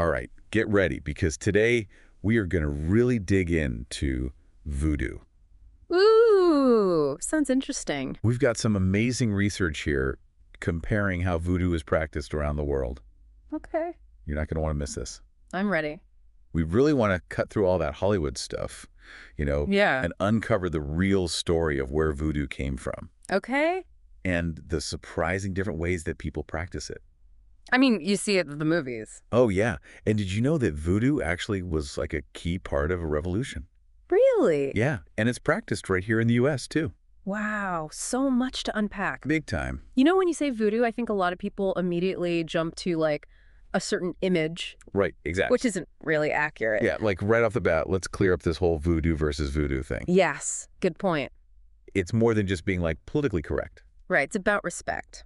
All right, get ready, because today we are going to really dig into voodoo. Ooh, sounds interesting. We've got some amazing research here comparing how voodoo is practiced around the world. Okay. You're not going to want to miss this. I'm ready. We really want to cut through all that Hollywood stuff, Yeah. and uncover the real story of where voodoo came from Okay. and the surprising different ways that people practice it. I mean, you see it in the movies. Oh, yeah. And did you know that voodoo actually was like a key part of a revolution? Really? Yeah, and it's practiced right here in the U.S., too. Wow, so much to unpack. Big time. You know, when you say voodoo, I think a lot of people immediately jump to, like, a certain image. Right, exactly. Which isn't really accurate. Yeah, like right off the bat, let's clear up this whole voodoo versus voodoo thing. Yes, good point. It's more than just being, like, politically correct. Right, it's about respect.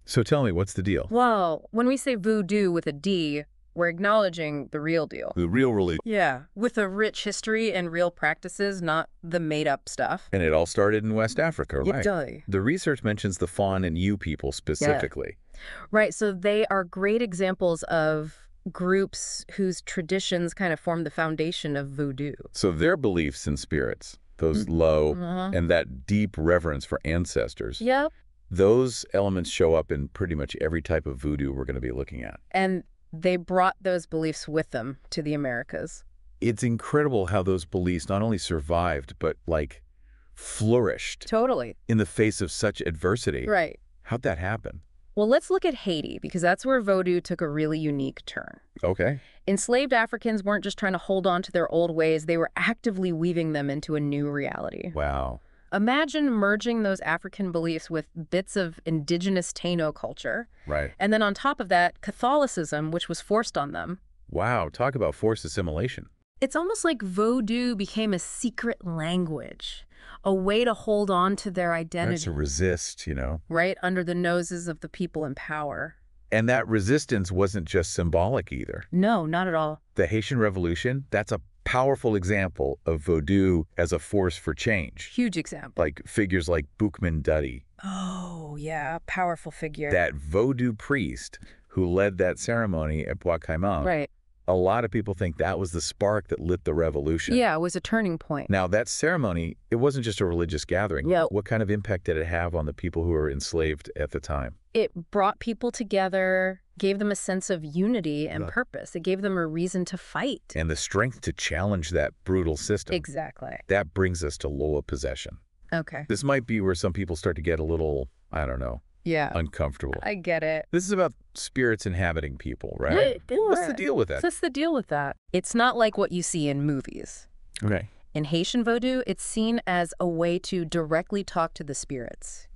So tell me, what's the deal? Well, when we say voodoo with a D, we're acknowledging the real deal. The real religion. Yeah, with a rich history and real practices, not the made-up stuff. And it all started in West Africa, right? It does. The research mentions the Fawn and Yu people specifically. Yeah. Right, so they are great examples of groups whose traditions kind of form the foundation of voodoo. So their beliefs in spirits, those low and that deep reverence for ancestors, Yep. those elements show up in pretty much every type of voodoo we're going to be looking at. And they brought those beliefs with them to the Americas. It's incredible how those beliefs not only survived, but, like, flourished Totally. in the face of such adversity. Right. How'd that happen? Well, let's look at Haiti, because that's where voodoo took a really unique turn. Okay. Enslaved Africans weren't just trying to hold on to their old ways, they were actively weaving them into a new reality. Wow. Imagine merging those African beliefs with bits of indigenous Taino culture. Right. And then on top of that, Catholicism, which was forced on them. Wow. Talk about forced assimilation. It's almost like voodoo became a secret language, a way to hold on to their identity. That's to resist, Right under the noses of the people in power. And that resistance wasn't just symbolic either. No, not at all. The Haitian Revolution, that's a powerful example of voodoo as a force for change. Huge example. Like figures like Boukman Dutty. Oh, yeah, powerful figure. That voodoo priest who led that ceremony at Bois Caiman. Right. A lot of people think that was the spark that lit the revolution. Yeah, it was a turning point. Now, that ceremony, it wasn't just a religious gathering. Yeah. What kind of impact did it have on the people who were enslaved at the time? It brought people together, gave them a sense of unity and purpose. It gave them a reason to fight. And the strength to challenge that brutal system. Exactly. That brings us to Loa possession. Okay. This might be where some people start to get a little, I don't know, Yeah. uncomfortable. I get it. This is about spirits inhabiting people, right? What's the deal with that? What's the deal with that? It's not like what you see in movies. Okay. In Haitian voodoo, it's seen as a way to directly talk to the spirits,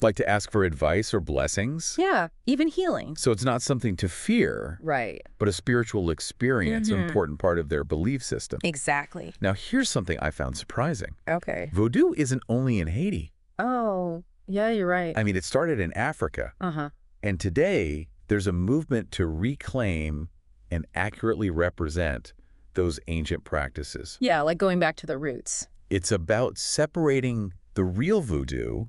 Like to ask for advice or blessings? Yeah, even healing. So it's not something to fear, Right. but a spiritual experience, an important part of their belief system. Exactly. Now, here's something I found surprising. Okay. Voodoo isn't only in Haiti. Oh, yeah, you're right. I mean, it started in Africa. Uh-huh. And today, there's a movement to reclaim and accurately represent those ancient practices. Yeah, like going back to the roots. It's about separating the real voodoo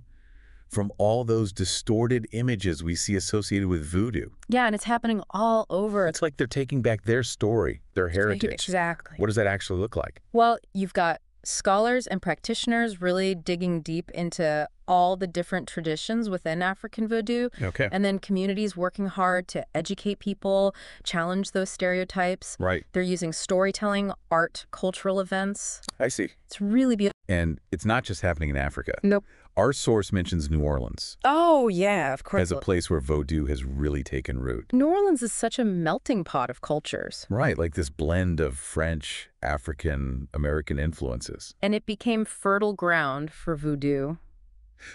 from all those distorted images we see associated with voodoo. Yeah, and it's happening all over. It's like they're taking back their story, their heritage. Exactly. What does that actually look like? Well, you've got scholars and practitioners really digging deep into all the different traditions within African voodoo. Okay. And then communities working hard to educate people, challenge those stereotypes. Right. They're using storytelling, art, cultural events. I see. It's really beautiful. And it's not just happening in Africa. Nope. Our source mentions New Orleans Oh, yeah, of course. as a place where voodoo has really taken root. New Orleans is such a melting pot of cultures. Right, like this blend of French, African, American influences. And it became fertile ground for voodoo.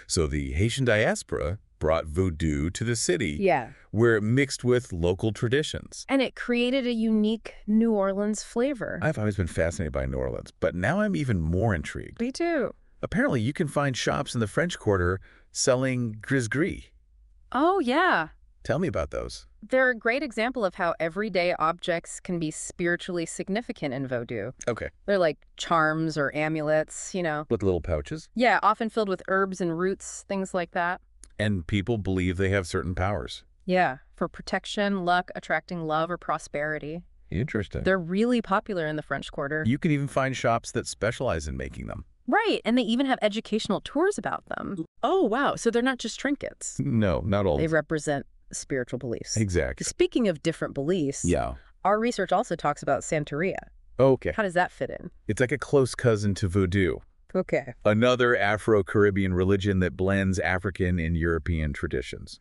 So the Haitian diaspora brought voodoo to the city, Yeah. where it mixed with local traditions. And it created a unique New Orleans flavor. I've always been fascinated by New Orleans, but now I'm even more intrigued. Me too. Apparently, you can find shops in the French Quarter selling gris-gris. Oh, yeah. Tell me about those. They're a great example of how everyday objects can be spiritually significant in voodoo. Okay. They're like charms or amulets, With little pouches. Yeah, often filled with herbs and roots, things like that. And people believe they have certain powers. Yeah, for protection, luck, attracting love or prosperity. Interesting. They're really popular in the French Quarter. You can even find shops that specialize in making them. Right, and they even have educational tours about them. Oh, wow, so they're not just trinkets. No, not all. They represent spiritual beliefs. Exactly. Speaking of different beliefs, Yeah. our research also talks about Santeria. Okay. How does that fit in? It's like a close cousin to Voodoo, Okay. another Afro-Caribbean religion that blends African and European traditions.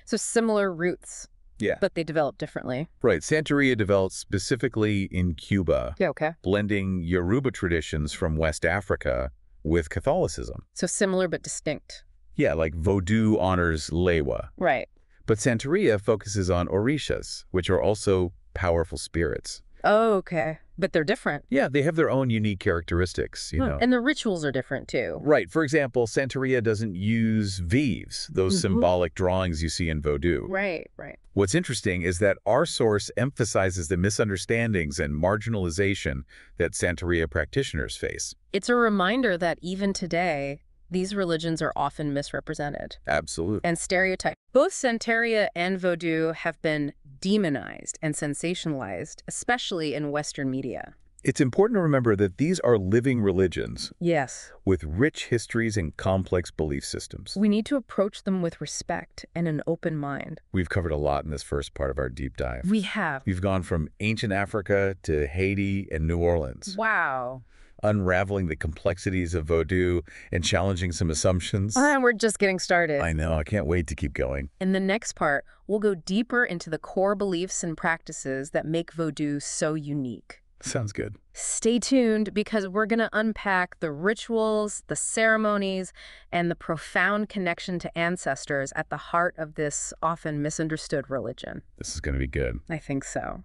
So similar roots, Yeah. but they develop differently. Right. Santeria developed specifically in Cuba, Yeah, okay. blending Yoruba traditions from West Africa with Catholicism. So similar but distinct. Yeah, like Vodou honors Lewa. Right. But Santeria focuses on orishas, which are also powerful spirits. Oh, okay. But they're different. Yeah, they have their own unique characteristics, you know. And the rituals are different, too. Right. For example, Santeria doesn't use vives, those symbolic drawings you see in Vodou. Right, right. What's interesting is that our source emphasizes the misunderstandings and marginalization that Santeria practitioners face. It's a reminder that even today, these religions are often misrepresented Absolutely. and stereotyped. Both Santeria and Vodou have been demonized and sensationalized, especially in Western media. It's important to remember that these are living religions Yes. with rich histories and complex belief systems. We need to approach them with respect and an open mind. We've covered a lot in this first part of our deep dive. We have. We've gone from ancient Africa to Haiti and New Orleans, Wow. unraveling the complexities of Vodou and challenging some assumptions. And we're just getting started. I know, I can't wait to keep going. In the next part, we'll go deeper into the core beliefs and practices that make Vodou so unique. Sounds good. Stay tuned because we're going to unpack the rituals, the ceremonies, and the profound connection to ancestors at the heart of this often misunderstood religion. This is going to be good. I think so.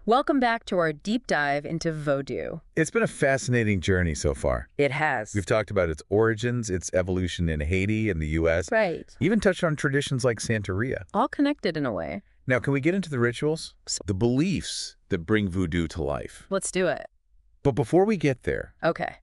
Welcome back to our deep dive into Vodou. It's been a fascinating journey so far. It has. We've talked about its origins, its evolution in Haiti and the U.S. Right. Even touched on traditions like Santeria. All connected in a way. Now, can we get into the rituals? The beliefs that bring Voodoo to life. Let's do it. But before we get there, Okay.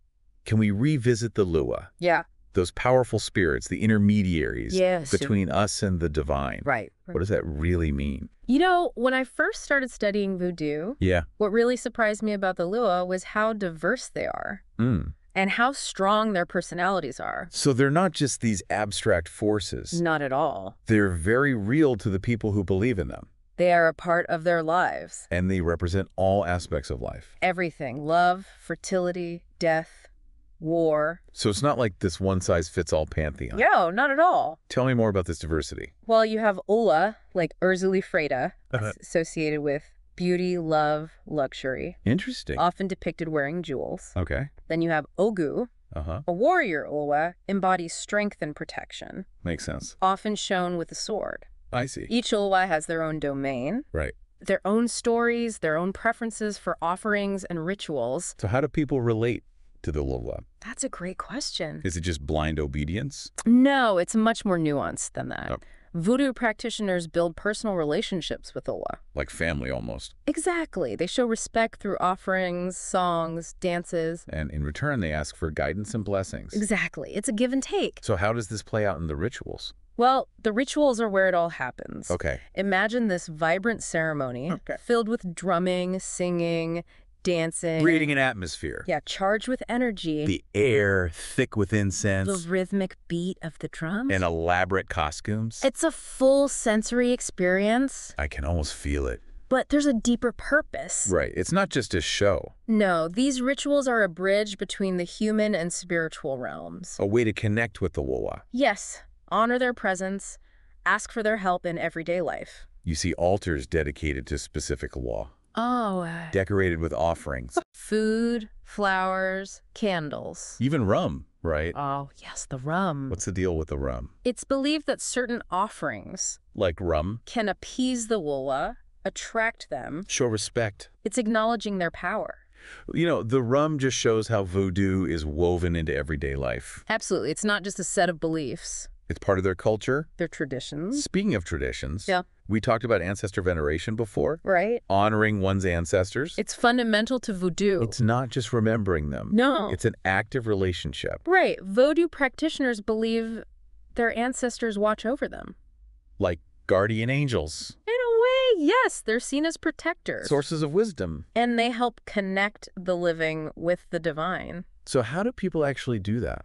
can we revisit the Lua? Yeah. Those powerful spirits, the intermediaries Yes. between us and the divine. Right. What does that really mean? You know, when I first started studying Voodoo, Yeah. what really surprised me about the Lua was how diverse they are and how strong their personalities are. So they're not just these abstract forces. Not at all. They're very real to the people who believe in them. They are a part of their lives. And they represent all aspects of life. Everything. Love, fertility, death, war. So it's not like this one-size-fits-all pantheon. No, not at all. Tell me more about this diversity. Well, you have Ola, like Urzuli Freda, associated with beauty, love, luxury, Interesting. often depicted wearing jewels. Okay. Then you have Ogu, a warrior Ola, embodies strength and protection, Makes sense. often shown with a sword. I see. Each Ola has their own domain, Right. their own stories, their own preferences for offerings and rituals. So how do people relate to the Lula? That's a great question. Is it just blind obedience? No, it's much more nuanced than that. Oh. Voodoo practitioners build personal relationships with Ola. Like family almost. Exactly. They show respect through offerings, songs, dances. And in return, they ask for guidance and blessings. Exactly. It's a give and take. So how does this play out in the rituals? Well, the rituals are where it all happens. Okay. Imagine this vibrant ceremony filled with drumming, singing, dancing. Creating an atmosphere. Yeah, charged with energy. The air thick with incense. The rhythmic beat of the drums. And elaborate costumes. It's a full sensory experience. I can almost feel it. But there's a deeper purpose. Right. It's not just a show. No, these rituals are a bridge between the human and spiritual realms. A way to connect with the Lula. Yes, honor their presence, ask for their help in everyday life. You see altars dedicated to specific law. Oh. Decorated with offerings. Food, flowers, candles. Even rum, right? Oh, yes, the rum. What's the deal with the rum? It's believed that certain offerings Like rum? can appease the Lula, attract them. Show respect. It's acknowledging their power. You know, the rum just shows how voodoo is woven into everyday life. Absolutely. It's not just a set of beliefs. It's part of their culture. Their traditions. Speaking of traditions, Yeah. we talked about ancestor veneration before. Right? Honoring one's ancestors. It's fundamental to Voodoo. It's not just remembering them. No. It's an active relationship. Right. Vodou practitioners believe their ancestors watch over them. Like guardian angels. In a way, yes, they're seen as protectors. Sources of wisdom. And they help connect the living with the divine. So how do people actually do that?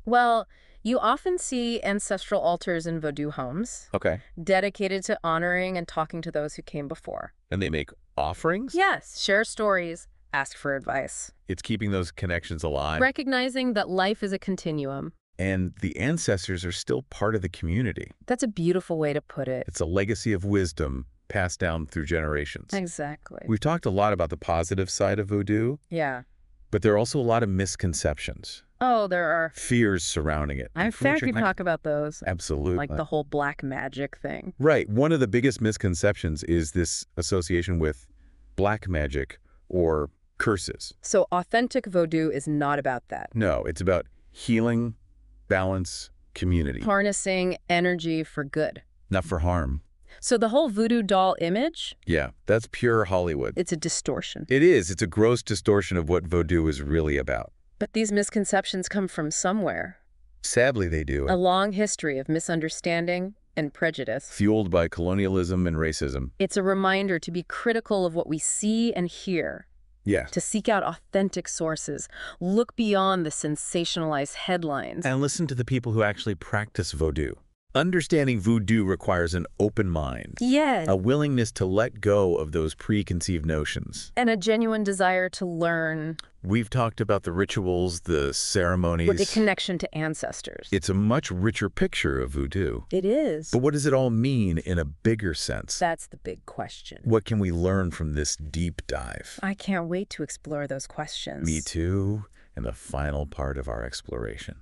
Well, you often see ancestral altars in Vodou homes, Okay. dedicated to honoring and talking to those who came before. And they make offerings? Yes, share stories, ask for advice. It's keeping those connections alive. Recognizing that life is a continuum. And the ancestors are still part of the community. That's a beautiful way to put it. It's a legacy of wisdom passed down through generations. Exactly. We've talked a lot about the positive side of voodoo, Yeah. but there are also a lot of misconceptions, Oh, there are. fears surrounding it. In fact, we talk about those. Absolutely. Like the whole black magic thing. Right. One of the biggest misconceptions is this association with black magic or curses. So authentic Vodou is not about that. No, it's about healing, balance, community, Harnessing energy for good. not for harm. So the whole voodoo doll image, Yeah, that's pure Hollywood. it's a distortion. It is. It's a gross distortion of what voodoo is really about. But these misconceptions come from somewhere. Sadly, they do. A long history of misunderstanding and prejudice. Fueled by colonialism and racism. It's a reminder to be critical of what we see and hear, Yeah. to seek out authentic sources, look beyond the sensationalized headlines. And listen to the people who actually practice voodoo. Understanding voodoo requires an open mind, Yes. a willingness to let go of those preconceived notions. And a genuine desire to learn. We've talked about the rituals, the ceremonies. With the connection to ancestors. It's a much richer picture of voodoo. It is. But what does it all mean in a bigger sense? That's the big question. What can we learn from this deep dive? I can't wait to explore those questions. Me too, and the final part of our exploration.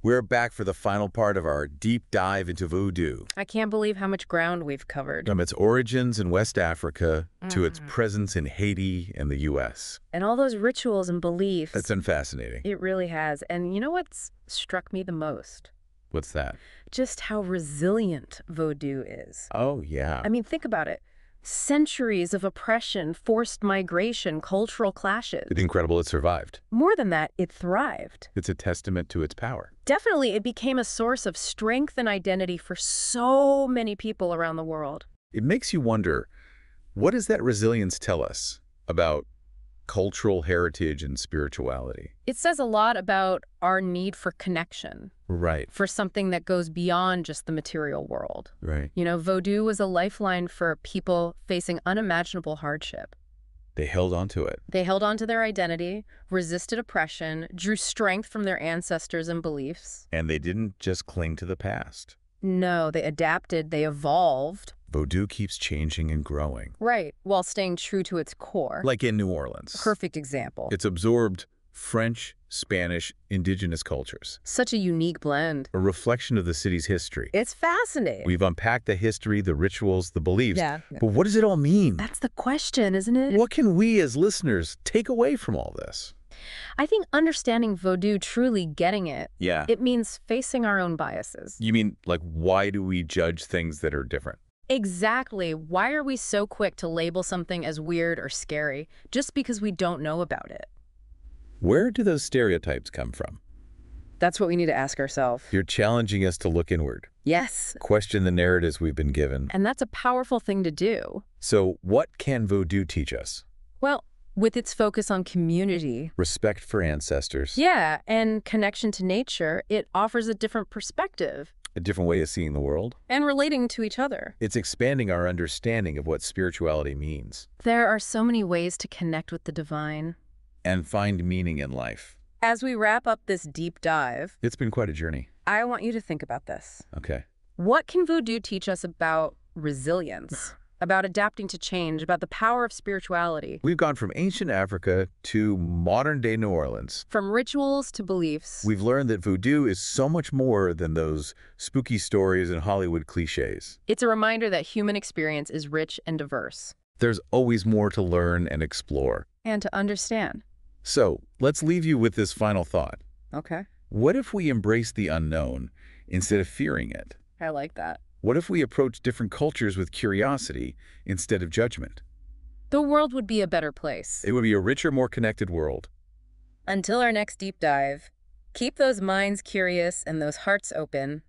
We're back for the final part of our deep dive into voodoo. I can't believe how much ground we've covered. From its origins in West Africa to its presence in Haiti and the U.S. And all those rituals and beliefs. That's been fascinating. It really has. And you know what's struck me the most? What's that? Just how resilient Vodou is. Oh, yeah. I mean, think about it. Centuries of oppression, forced migration, cultural clashes. It's incredible it survived. More than that, it thrived. It's a testament to its power. Definitely, it became a source of strength and identity for so many people around the world. It makes you wonder, what does that resilience tell us about cultural heritage and spirituality? It says a lot about our need for connection, Right. for something that goes beyond just the material world. Right. You know, Vodou was a lifeline for people facing unimaginable hardship. They held on to it. They held on to their identity, resisted oppression, drew strength from their ancestors and beliefs. And they didn't just cling to the past. No, they adapted, they evolved. Voodoo keeps changing and growing. Right, while staying true to its core. Like in New Orleans. Perfect example. It's absorbed French, Spanish, indigenous cultures. Such a unique blend. A reflection of the city's history. It's fascinating. We've unpacked the history, the rituals, the beliefs. Yeah. But what does it all mean? That's the question, isn't it? What can we as listeners take away from all this? I think understanding Vodou, truly getting it, Yeah. it means facing our own biases. You mean, like, why do we judge things that are different? Exactly. Why are we so quick to label something as weird or scary just because we don't know about it? Where do those stereotypes come from? That's what we need to ask ourselves. You're challenging us to look inward, Yes. question the narratives we've been given. And that's a powerful thing to do. So what can voodoo teach us? Well, with its focus on community, Respect for ancestors. yeah, and connection to nature, it offers a different perspective A different way of seeing the world. and relating to each other. It's expanding our understanding of what spirituality means There are so many ways to connect with the divine. and find meaning in life. As we wrap up this deep dive, It's been quite a journey. I want you to think about this. Okay. What can Voodoo teach us about resilience, about adapting to change, about the power of spirituality? We've gone from ancient Africa to modern-day New Orleans. From rituals to beliefs. We've learned that voodoo is so much more than those spooky stories and Hollywood cliches. It's a reminder that human experience is rich and diverse. There's always more to learn and explore. And to understand. So, let's leave you with this final thought. Okay. What if we embrace the unknown instead of fearing it? I like that. What if we approach different cultures with curiosity instead of judgment? The world would be a better place. It would be a richer, more connected world. Until our next deep dive, keep those minds curious and those hearts open.